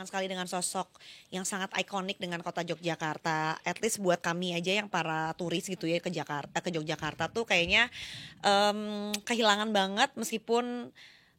kehilangan sekali dengan sosok yang sangat ikonik dengan kota Yogyakarta. At least buat kami aja yang para turis gitu ya ke Jakarta, ke Yogyakarta tuh kayaknya kehilangan banget meskipun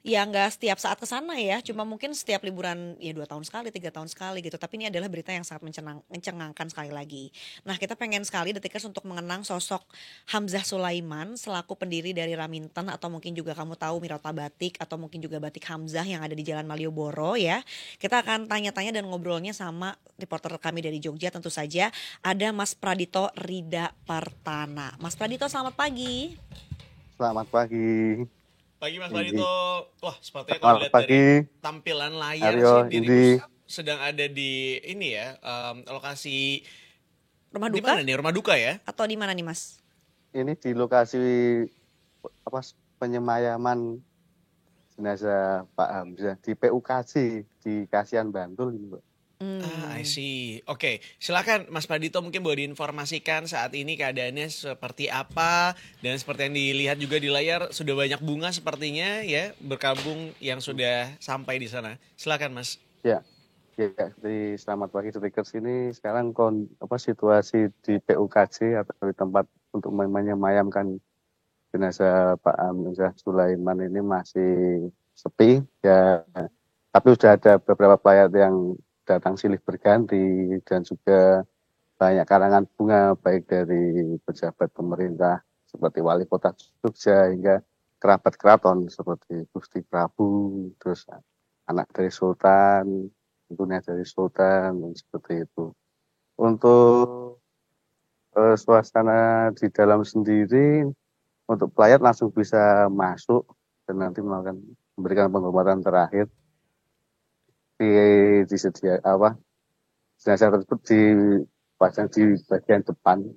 ya nggak setiap saat ke sana ya, cuma mungkin setiap liburan ya 2 tahun sekali, 3 tahun sekali gitu. Tapi ini adalah berita yang sangat mencengangkan sekali lagi. Nah kita pengen sekali Detikers untuk mengenang sosok Hamzah Sulaiman selaku pendiri dari Raminten atau mungkin juga kamu tahu Mirota Batik atau mungkin juga Batik Hamzah yang ada di Jalan Malioboro ya. Kita akan tanya-tanya dan ngobrolnya sama reporter kami dari Jogja tentu saja. Ada Mas Pradito Rida Partana. Mas Pradito selamat pagi. Selamat pagi, Pagi Mas Indi. Barito. Wah, sepertinya kalau Selamat dilihat dari pagi, tampilan layar Aryo, sih Indi. dirimu sedang ada di ini ya, lokasi Rumah di duka mana nih? Rumah duka ya? atau di mana nih Mas? Ini di lokasi apa penyemayaman jenazah Pak Hamzah di PUKJ di Kasihan Bantul ini, Mbak. I Hmm. see. Oke, silakan Mas Pradito mungkin boleh diinformasikan saat ini keadaannya seperti apa dan seperti yang dilihat juga di layar sudah banyak bunga sepertinya ya berkabung yang sudah sampai di sana. Silakan Mas. Ya, selamat pagi Detikers ini sekarang situasi di PUKJ atau di tempat untuk menyemayamkan jenazah Pak Hamzah Sulaiman ini masih sepi ya, tapi sudah ada beberapa pelayat yang datang silih berganti dan juga banyak karangan bunga baik dari pejabat pemerintah seperti Wali Kota Jogja hingga kerabat keraton seperti Gusti Prabu, terus anak dari Sultan, tentunya dari Sultan dan seperti itu. Untuk suasana di dalam sendiri untuk pelayat langsung bisa masuk dan nanti memberikan penghormatan terakhir di sedia jenazah tersebut dipajang di bagian depan,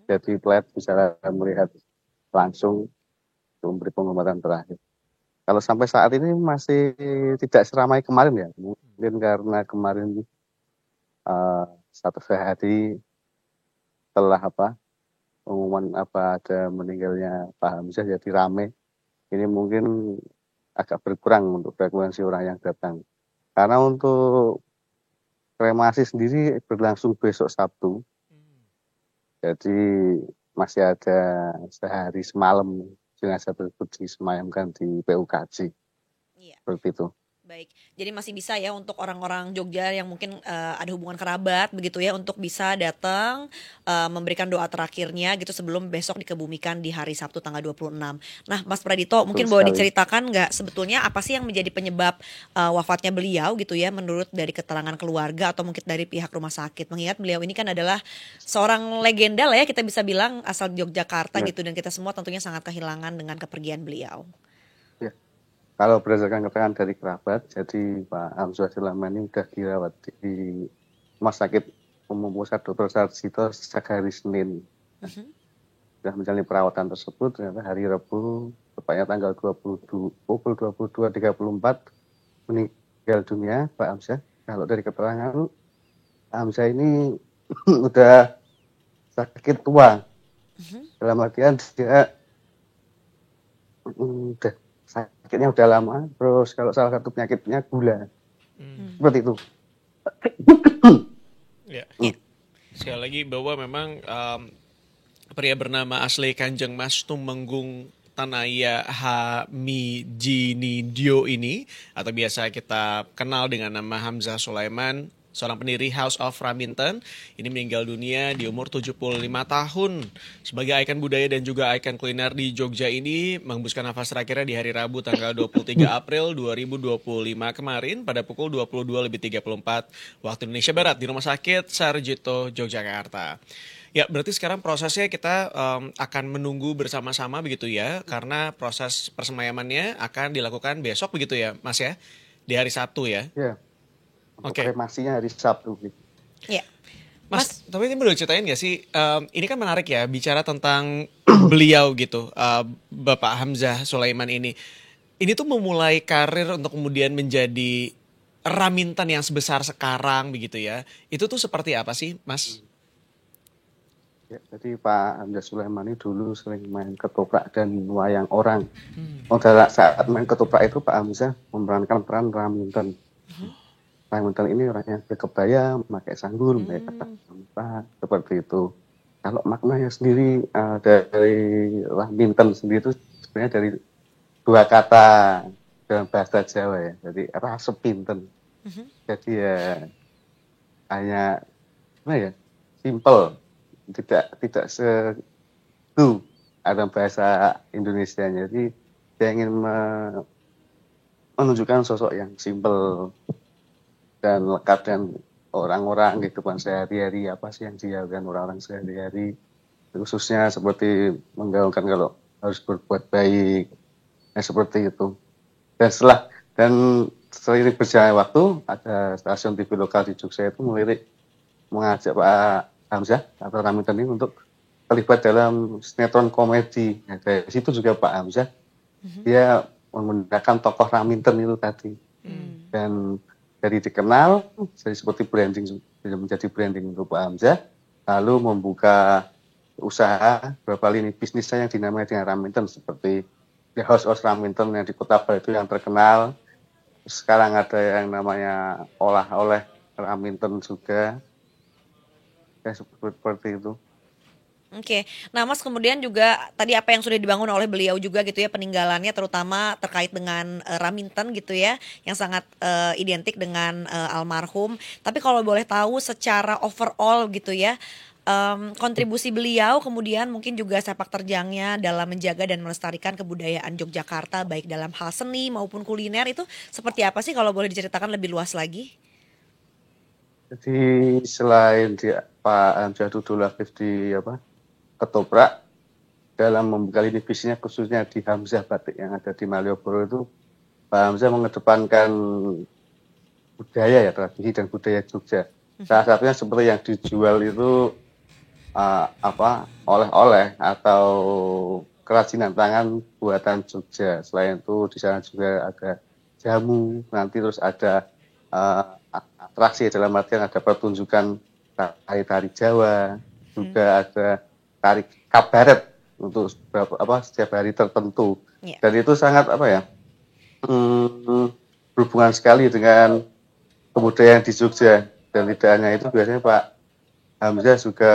jadi pelayat bisa melihat langsung untuk memberi penghormatan terakhir. Kalau sampai saat ini masih tidak seramai kemarin ya, mungkin karena kemarin satu hari setelah pengumuman ada meninggalnya Pak Hamzah jadi ramai. Ini mungkin agak berkurang untuk frekuensi orang yang datang. Karena untuk kremasi sendiri berlangsung besok Sabtu, jadi masih ada sehari semalam jenazah tersebut disemayamkan di PUKJ. Iya. Seperti itu. Baik, jadi masih bisa ya untuk orang-orang Jogja yang mungkin ada hubungan kerabat begitu ya untuk bisa datang memberikan doa terakhirnya gitu sebelum besok dikebumikan di hari Sabtu tanggal 26. Nah, Mas Pradito Betul mungkin boleh sekali. diceritakan nggak sebetulnya apa sih yang menjadi penyebab wafatnya beliau gitu ya menurut dari keterangan keluarga atau mungkin dari pihak rumah sakit. Mengingat beliau ini kan adalah seorang legenda lah ya kita bisa bilang asal Yogyakarta Ya, gitu dan kita semua tentunya sangat kehilangan dengan kepergian beliau. ya. Kalau berdasarkan keterangan dari kerabat, jadi Pak Hamzah Sulaiman ini sudah dirawat di Rumah Sakit Umum Pusat Dr. Sarjito sejak hari Senin. Sudah menjalani perawatan tersebut, ternyata hari Rabu, tepatnya tanggal 22, pukul 22.34, meninggal dunia Pak Hamzah. Kalau dari keterangan, Pak Hamzah ini udah sakit tua. Dalam artian dia udah sakitnya udah lama, terus kalau salah satu penyakitnya gula. Seperti itu. Ya. Ya. Sekali lagi bahwa memang pria bernama Asli Kanjeng Mas Tumenggung Tanaya Hamijinidio ini atau biasa kita kenal dengan nama Hamzah Sulaiman, seorang pendiri House of Raminten, ini meninggal dunia di umur 75 tahun. Sebagai ikon budaya dan juga ikon kuliner di Jogja ini menghembuskan nafas terakhirnya di hari Rabu tanggal 23 April 2025 kemarin pada pukul 22.34 waktu Indonesia Barat di Rumah Sakit Sarjito, Yogyakarta. Ya, berarti sekarang prosesnya kita akan menunggu bersama-sama begitu ya, karena proses persemayamannya akan dilakukan besok begitu ya, Mas ya, di hari Sabtu ya. Ya, untuk Oke. kremasinya hari Sabtu. Ya. Mas, tapi ini boleh ceritain gak sih, ini kan menarik ya, bicara tentang beliau gitu, Bapak Hamzah Sulaiman ini. Ini tuh memulai karir untuk kemudian menjadi Raminten yang sebesar sekarang begitu ya. Itu tuh seperti apa sih, Mas? Ya, jadi Pak Hamzah Sulaiman ini dulu sering main ketoprak dan wayang orang. Pada saat main ketoprak itu Pak Hamzah memerankan peran Raminten. Raminten ini orangnya berkebaya, memakai sanggul, memakai kata Hmm. seperti itu. Kalau maknanya sendiri dari Raminten sendiri itu sebenarnya dari dua kata dalam bahasa Jawa ya. Jadi rasepinten. Mhm. Jadi ya hanya apa ya, simple, tidak sedu ada bahasa Indonesia. Jadi saya ingin menunjukkan sosok yang simple dan lekat dengan orang-orang kehidupan sehari-hari, apa sih yang dilakukan orang-orang sehari-hari, khususnya seperti menggaungkan kalau harus berbuat baik, seperti itu. Dan seiring berjalannya waktu, ada stasiun TV lokal di Jogja itu mengajak Pak Hamzah atau Raminten ini untuk terlibat dalam sinetron komedi. Nah, dari situ juga Pak Hamzah Mhm. dia menggunakan tokoh Raminten itu tadi. Hmm. Dan dari dikenal, jadi seperti branding, menjadi branding untuk Pak Hamzah, lalu membuka usaha beberapa lini bisnisnya yang dinamai dengan Raminten, seperti The House of Raminten yang di Kota Batu yang terkenal. Sekarang ada yang namanya oleh Raminten juga, ya seperti itu. Oke, nah Mas kemudian juga tadi apa yang sudah dibangun oleh beliau juga gitu ya peninggalannya terutama terkait dengan Raminten gitu ya yang sangat identik dengan almarhum. Tapi kalau boleh tahu secara overall gitu ya kontribusi beliau kemudian mungkin juga sepak terjangnya dalam menjaga dan melestarikan kebudayaan Yogyakarta baik dalam hal seni maupun kuliner itu seperti apa sih kalau boleh diceritakan lebih luas lagi? Jadi selain Pak Hamzah dulu aktif di Ketoprak, dalam membuka lini bisnisnya khususnya di Hamzah Batik yang ada di Malioboro itu, Pak Hamzah mengedepankan budaya ya, tradisi dan budaya Jogja. Salah satunya seperti yang dijual itu oleh-oleh atau kerajinan tangan buatan Jogja. Selain itu di sana juga ada jamu, nanti terus ada uh, atraksi dalam artian ada pertunjukan tari-tari Jawa, Hmm. juga ada tari kabaret untuk setiap hari tertentu. Ya. Dan itu sangat berhubungan sekali dengan kebudayaan di Jogja. Dan tidak hanya itu, biasanya Pak Hamzah juga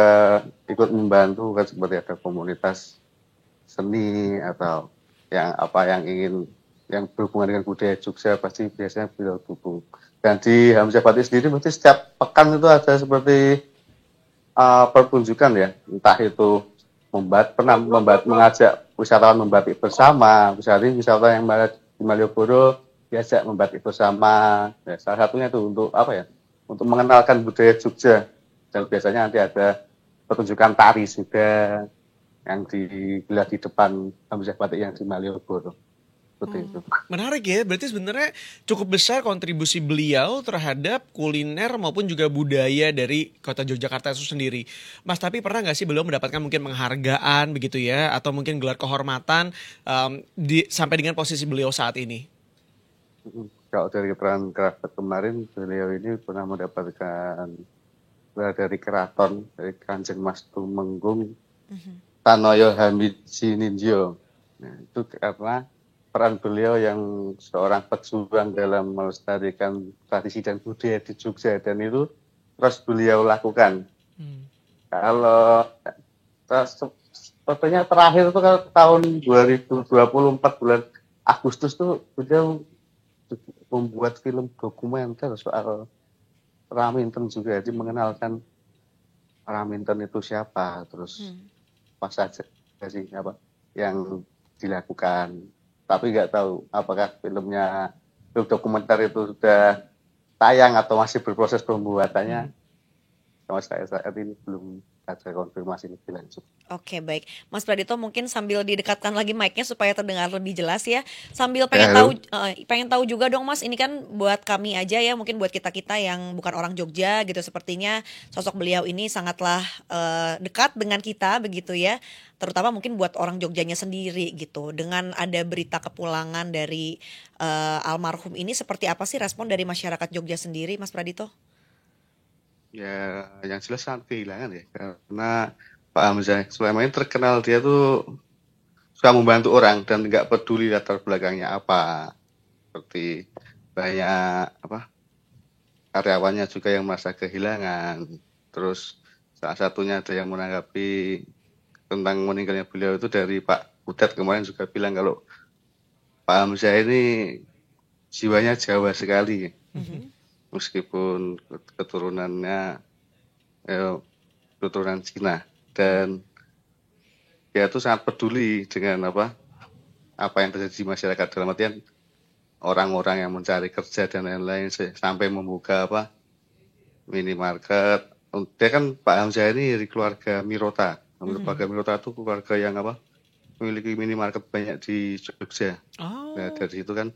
ikut membantu kan, seperti ada komunitas seni atau yang berhubungan dengan budaya Jogja pasti biasanya beliau dukung. Dan di Hamzah Batik sendiri berarti setiap pekan itu ada seperti pertunjukan ya, entah itu mengajak wisatawan membatik bersama, misalnya wisatawan yang di Malioboro diajak membatik bersama. Ya, salah satunya itu untuk untuk mengenalkan budaya Jogja. Dan biasanya nanti ada pertunjukan tari juga yang digelar di depan Hamzah Batik yang di Malioboro. Seperti itu. Menarik ya, berarti sebenarnya cukup besar kontribusi beliau terhadap kuliner maupun juga budaya dari kota Yogyakarta itu sendiri. Mas, tapi pernah nggak sih beliau mendapatkan mungkin penghargaan begitu ya, atau mungkin gelar kehormatan sampai dengan posisi beliau saat ini? Kalau dari keterangan kerabat kemarin, beliau ini pernah mendapatkan dari keraton, dari Kanjeng Mas Tumenggung Tanoyo Hamidji Ninjo. Nah, itu karena peran beliau yang seorang pejuang dalam melestarikan tradisi dan budaya di Jogja, dan itu terus beliau lakukan. Kalau sepertinya terakhir itu kalau tahun 2024 bulan Agustus tuh beliau membuat film dokumenter soal Raminten juga, jadi mengenalkan Raminten itu siapa, terus apa saja sih yang dilakukan. Tapi nggak tahu apakah film dokumenter itu sudah tayang atau masih berproses pembuatannya. Sama saya saat ini belum ada konfirmasi lebih lanjut. Oke, baik. Mas Pradito mungkin sambil didekatkan lagi mic-nya supaya terdengar lebih jelas ya. Sambil Halo. pengen tahu juga dong Mas, ini kan buat kami aja ya, mungkin buat kita-kita yang bukan orang Jogja gitu sepertinya sosok beliau ini sangatlah dekat dengan kita begitu ya. Terutama mungkin buat orang Jogjanya sendiri gitu. Dengan ada berita kepulangan dari almarhum ini seperti apa sih respon dari masyarakat Jogja sendiri, Mas Pradito? Ya, yang jelas sangat kehilangan ya, karena Pak Hamzah Sulaiman ini terkenal dia tuh suka membantu orang dan nggak peduli latar belakangnya apa. Seperti banyak karyawannya juga yang merasa kehilangan. Terus salah satunya ada yang menanggapi tentang meninggalnya beliau itu dari Pak Budat kemarin juga bilang kalau Pak Hamzah ini jiwanya Jawa sekali, meskipun keturunannya keturunan Cina, dan dia tuh sangat peduli dengan apa yang terjadi di masyarakat, dalam artian orang-orang yang mencari kerja dan lain-lain, sampai membuka minimarket. Dia kan Pak Hamzah ini dari keluarga Mirota. Keluarga Mirota itu keluarga yang memiliki minimarket banyak di Jogja. Nah, dari itu kan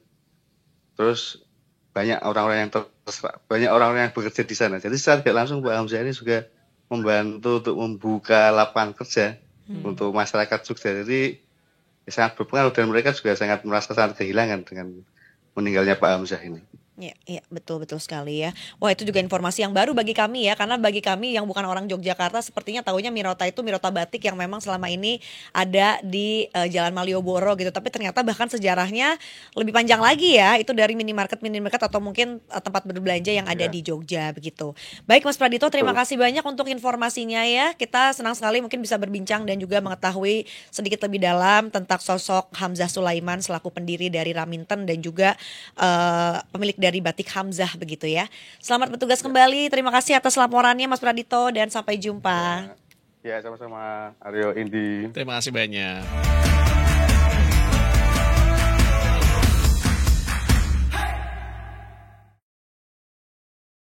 terus banyak orang-orang yang bekerja di sana. Jadi secara tidak langsung Pak Hamzah ini juga membantu untuk membuka lapangan kerja untuk masyarakat Jogja. Jadi sangat berpengaruh, dan mereka juga merasa sangat kehilangan dengan meninggalnya Pak Hamzah ini. Iya, betul sekali ya. Wah, itu juga informasi yang baru bagi kami ya, karena bagi kami yang bukan orang Yogyakarta sepertinya taunya Mirota itu Mirota batik yang memang selama ini ada di Jalan Malioboro gitu. Tapi ternyata bahkan sejarahnya lebih panjang lagi ya, itu dari minimarket atau mungkin tempat berbelanja yang ada di Jogja begitu. Baik Mas Pradito, terima kasih banyak untuk informasinya ya. Kita senang sekali mungkin bisa berbincang dan juga mengetahui sedikit lebih dalam tentang sosok Hamzah Sulaiman selaku pendiri dari Raminten dan juga pemilik dari Batik Hamzah begitu ya. Selamat bertugas kembali. Terima kasih atas laporannya Mas Pradito dan sampai jumpa. Ya, sama-sama Aryo, Indi. Terima kasih banyak.